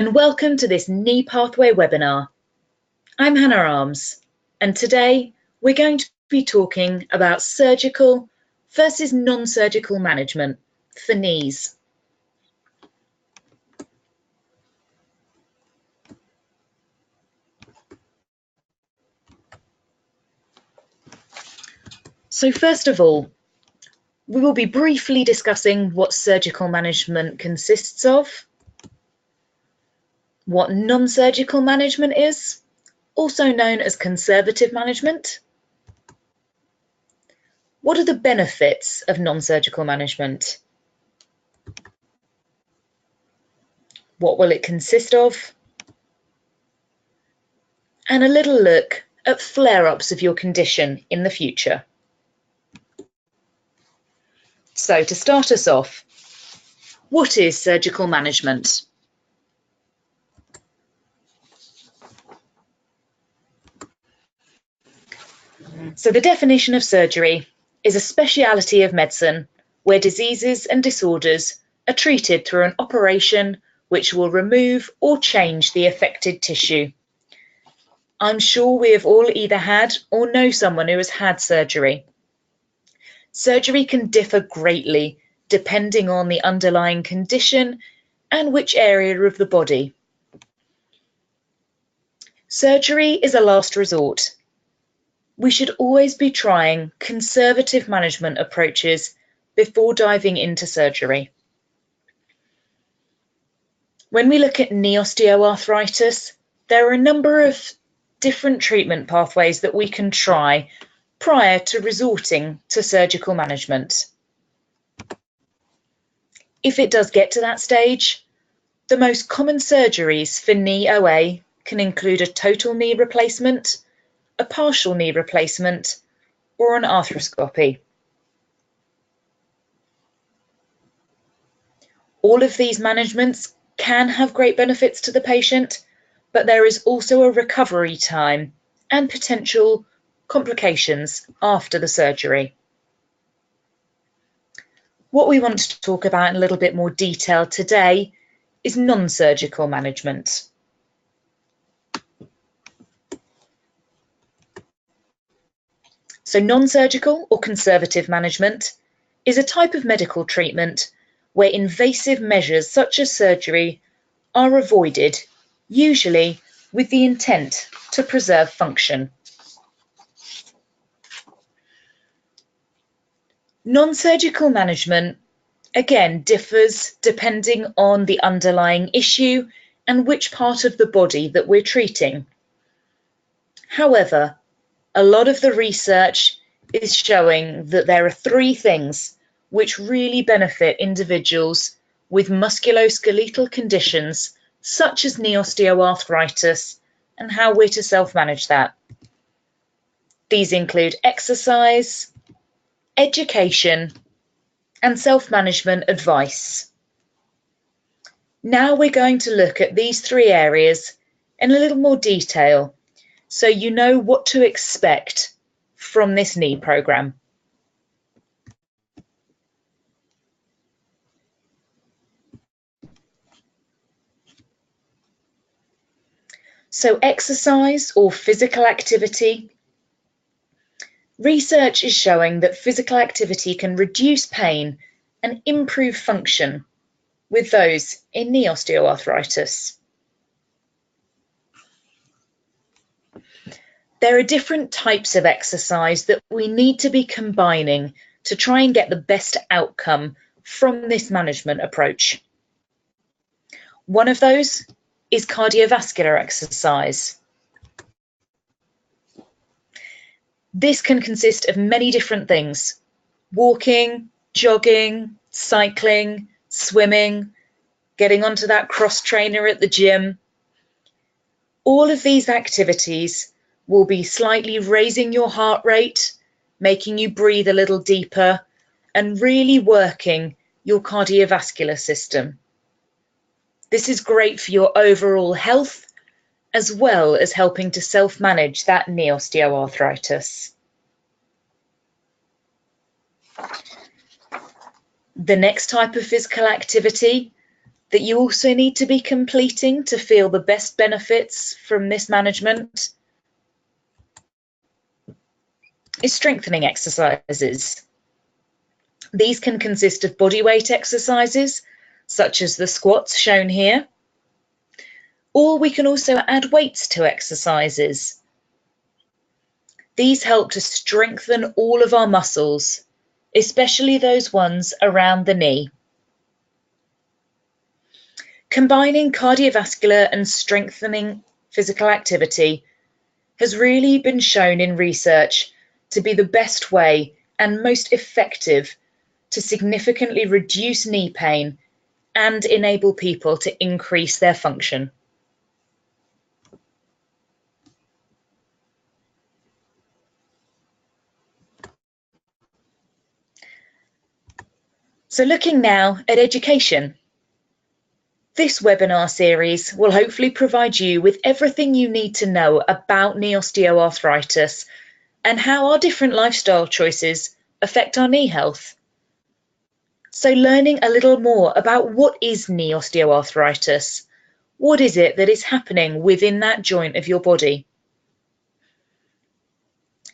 and welcome to this Knee Pathway webinar. I'm Hannah Arms, and today we're going to be talking about surgical versus non-surgical management for knees. So first of all, we will be briefly discussing what surgical management consists of, what non-surgical management is, also known as conservative management. What are the benefits of non-surgical management? What will it consist of? And a little look at flare-ups of your condition in the future. So to start us off, what is surgical management? So the definition of surgery is a speciality of medicine where diseases and disorders are treated through an operation which will remove or change the affected tissue. I'm sure we have all either had or know someone who has had surgery. Surgery can differ greatly depending on the underlying condition and which area of the body. Surgery is a last resort. We should always be trying conservative management approaches before diving into surgery. When we look at knee osteoarthritis, there are a number of different treatment pathways that we can try prior to resorting to surgical management. If it does get to that stage, the most common surgeries for knee OA can include a total knee replacement, a partial knee replacement, or an arthroscopy. All of these managements can have great benefits to the patient, but there is also a recovery time and potential complications after the surgery. What we want to talk about in a little bit more detail today is non-surgical management. So non-surgical or conservative management is a type of medical treatment where invasive measures such as surgery are avoided, usually with the intent to preserve function. Non-surgical management, again, differs depending on the underlying issue and which part of the body that we're treating. However, a lot of the research is showing that there are three things which really benefit individuals with musculoskeletal conditions such as knee osteoarthritis and how we're to self-manage that. These include exercise, education, and self-management advice. Now we're going to look at these three areas in a little more detail so you know what to expect from this knee program. So exercise or physical activity. Research is showing that physical activity can reduce pain and improve function with those in knee osteoarthritis. There are different types of exercise that we need to be combining to try and get the best outcome from this management approach. One of those is cardiovascular exercise. This can consist of many different things: walking, jogging, cycling, swimming, getting onto that cross trainer at the gym. All of these activities will be slightly raising your heart rate, making you breathe a little deeper, and really working your cardiovascular system. This is great for your overall health, as well as helping to self-manage that knee osteoarthritis. The next type of physical activity that you also need to be completing to feel the best benefits from this management is strengthening exercises. These can consist of bodyweight exercises, such as the squats shown here, or we can also add weights to exercises. These help to strengthen all of our muscles, especially those ones around the knee. Combining cardiovascular and strengthening physical activity has really been shown in research to be the best way and most effective to significantly reduce knee pain and enable people to increase their function. So looking now at education. This webinar series will hopefully provide you with everything you need to know about knee osteoarthritis and how our different lifestyle choices affect our knee health. So learning a little more about what is knee osteoarthritis, what is it that is happening within that joint of your body?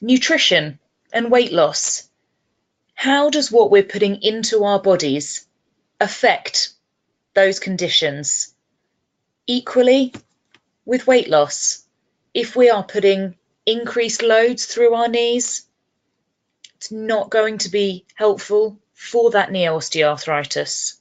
Nutrition and weight loss. How does what we're putting into our bodies affect those conditions? Equally, with weight loss, if we are putting increased loads through our knees, it's not going to be helpful for that knee osteoarthritis.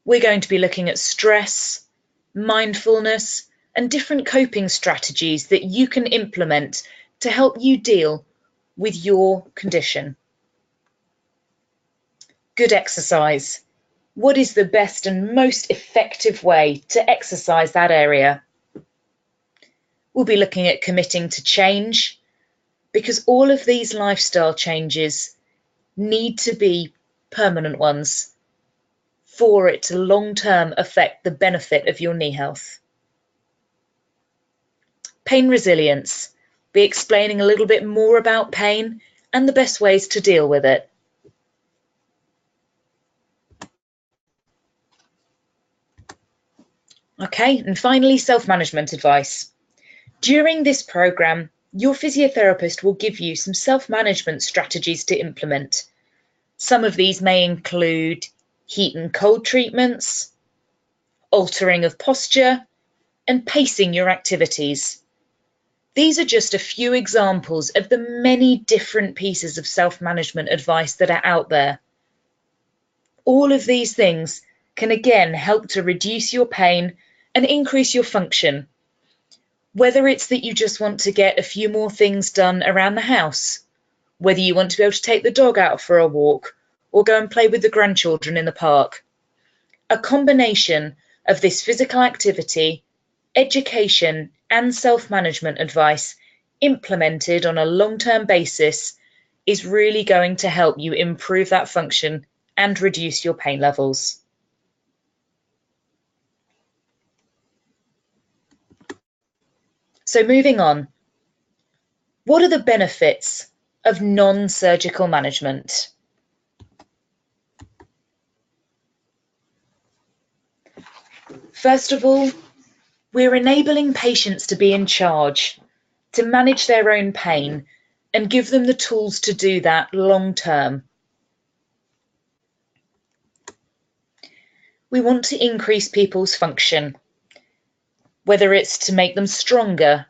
We're going to be looking at stress, mindfulness, and different coping strategies that you can implement to help you deal with your condition. Good exercise. What is the best and most effective way to exercise that area? We'll be looking at committing to change, because all of these lifestyle changes need to be permanent ones for it to long-term affect the benefit of your knee health. Pain resilience. Be explaining a little bit more about pain and the best ways to deal with it. Okay, and finally, self-management advice. During this program, your physiotherapist will give you some self-management strategies to implement. Some of these may include heat and cold treatments, altering of posture, and pacing your activities. These are just a few examples of the many different pieces of self-management advice that are out there. All of these things can again help to reduce your pain and increase your function. Whether it's that you just want to get a few more things done around the house, whether you want to be able to take the dog out for a walk or go and play with the grandchildren in the park. A combination of this physical activity, education, and self-management advice implemented on a long-term basis is really going to help you improve that function and reduce your pain levels. So moving on, what are the benefits of non-surgical management? First of all, we're enabling patients to be in charge, to manage their own pain, and give them the tools to do that long term. We want to increase people's function, whether it's to make them stronger,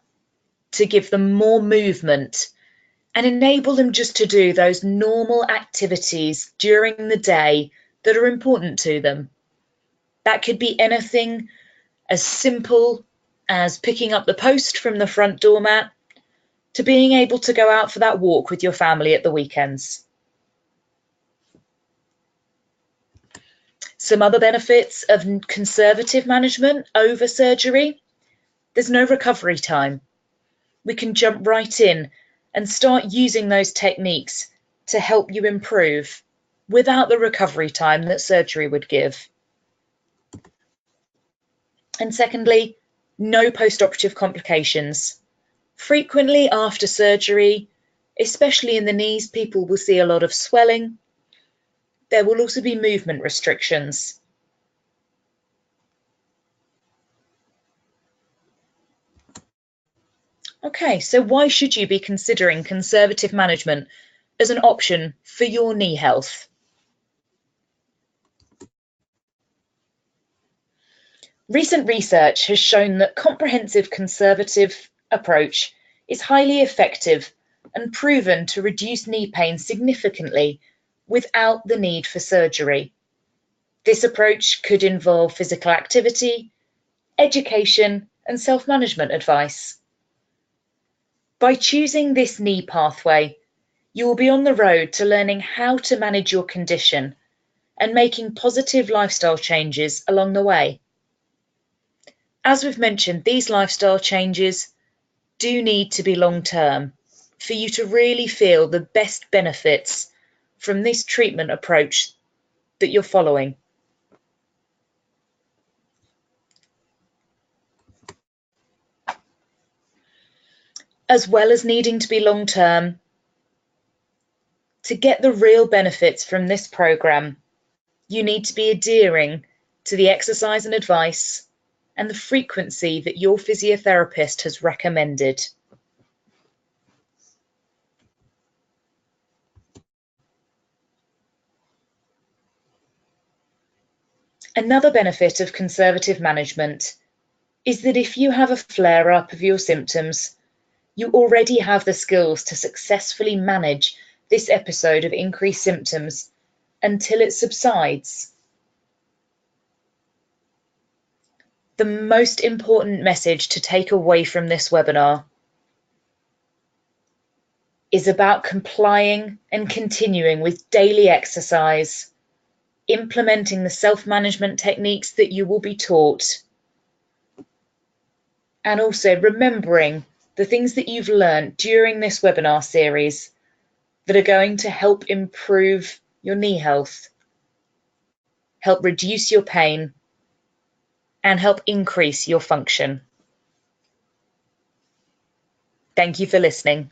to give them more movement, and enable them just to do those normal activities during the day that are important to them. That could be anything as simple as picking up the post from the front doormat to being able to go out for that walk with your family at the weekends. Some other benefits of conservative management over surgery. There's no recovery time. We can jump right in and start using those techniques to help you improve without the recovery time that surgery would give. And secondly, no post-operative complications. Frequently after surgery, especially in the knees, people will see a lot of swelling. There will also be movement restrictions. Okay, so why should you be considering conservative management as an option for your knee health? Recent research has shown that comprehensive conservative approach is highly effective and proven to reduce knee pain significantly without the need for surgery. This approach could involve physical activity, education, and self-management advice. By choosing this knee pathway, you will be on the road to learning how to manage your condition and making positive lifestyle changes along the way. As we've mentioned, these lifestyle changes do need to be long-term for you to really feel the best benefits from this treatment approach that you're following. As well as needing to be long-term, to get the real benefits from this program, you need to be adhering to the exercise and advice and the frequency that your physiotherapist has recommended. Another benefit of conservative management is that if you have a flare-up of your symptoms, you already have the skills to successfully manage this episode of increased symptoms until it subsides. The most important message to take away from this webinar is about complying and continuing with daily exercise, implementing the self-management techniques that you will be taught, and also remembering the things that you've learned during this webinar series that are going to help improve your knee health, help reduce your pain, and help increase your function. Thank you for listening.